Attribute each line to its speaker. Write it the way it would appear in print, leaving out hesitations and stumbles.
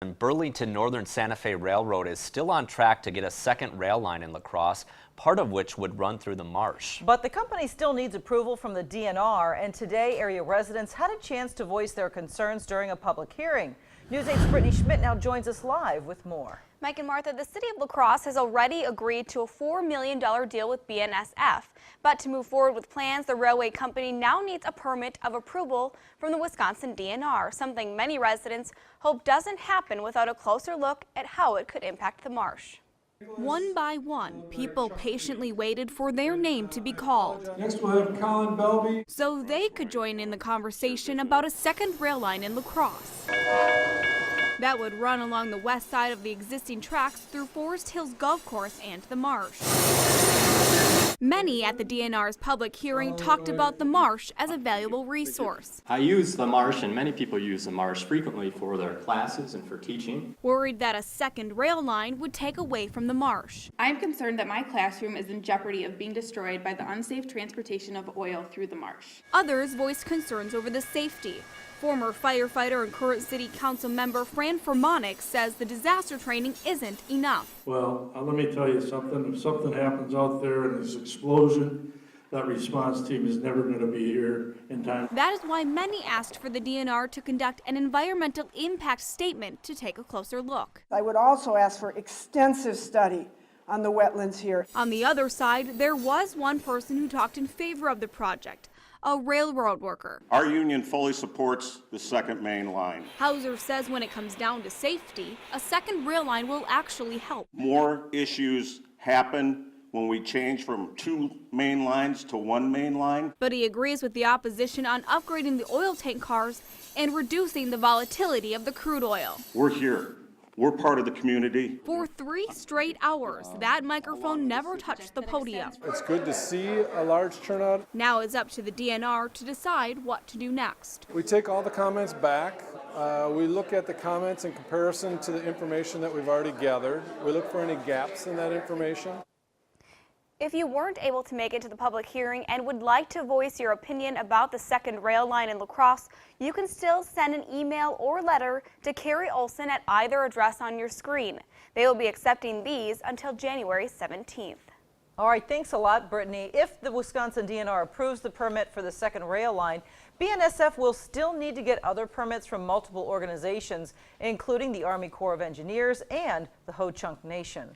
Speaker 1: And Burlington Northern Santa Fe Railroad is still on track to get a second rail line in La Crosse, part of which would run through the marsh.
Speaker 2: But the company still needs approval from the DNR, and today area residents had a chance to voice their concerns during a public hearing. News 8's Brittany Schmidt now joins us live with more.
Speaker 3: Mike and Martha, the city of La Crosse has already agreed to a $4 million deal with BNSF. But to move forward with plans, the railway company now needs a permit of approval from the Wisconsin DNR, something many residents hope doesn't happen without a closer look at how it could impact the marsh.
Speaker 4: One by one, people patiently waited for their name to be called.
Speaker 5: Next we'll have Colin Belby,
Speaker 4: So they could join in the conversation about a second rail line in La Crosse. That would run along the west side of the existing tracks through Forest Hills Golf Course and the marsh. Many at the DNR's public hearing talked about the marsh as a valuable resource.
Speaker 6: I use the marsh, and many people use the marsh frequently for their classes and for teaching.
Speaker 4: Worried that a second rail line would take away from the marsh.
Speaker 7: I am concerned that my classroom is in jeopardy of being destroyed by the unsafe transportation of oil through the marsh.
Speaker 4: Others voiced concerns over the safety. Former firefighter and current city council member Fran Fermonic says the disaster training isn't enough.
Speaker 5: well, let me tell you something. If something happens out there and there's an explosion, that response team is never going to be here in time.
Speaker 4: That is why many asked for the DNR to conduct an environmental impact statement to take a closer look.
Speaker 8: I would also ask for extensive study on the wetlands here.
Speaker 4: On the other side, there was one person who talked in favor of the project, a railroad worker.
Speaker 9: Our union fully supports the second main line.
Speaker 4: Hauser says when it comes down to safety, a second rail line will actually help.
Speaker 9: More issues happen when we change from 2 main lines to 1 main line.
Speaker 4: But he agrees with the opposition on upgrading the oil tank cars and reducing the volatility of the crude oil.
Speaker 9: We're here. We're part of the community.
Speaker 4: For 3 straight hours, that microphone never touched the podium.
Speaker 5: It's good to see a large turnout.
Speaker 4: Now it's up to the DNR to decide what to do next.
Speaker 5: We take all the comments back. We look at the comments in comparison to the information that we've already gathered. We look for any gaps in that information.
Speaker 3: If you weren't able to make it to the public hearing and would like to voice your opinion about the second rail line in La Crosse, you can still send an email or letter to Carrie Olson at either address on your screen. They will be accepting these until January 17th.
Speaker 2: All right, thanks a lot, Brittany. If the Wisconsin DNR approves the permit for the second rail line, BNSF will still need to get other permits from multiple organizations, including the Army Corps of Engineers and the Ho-Chunk Nation.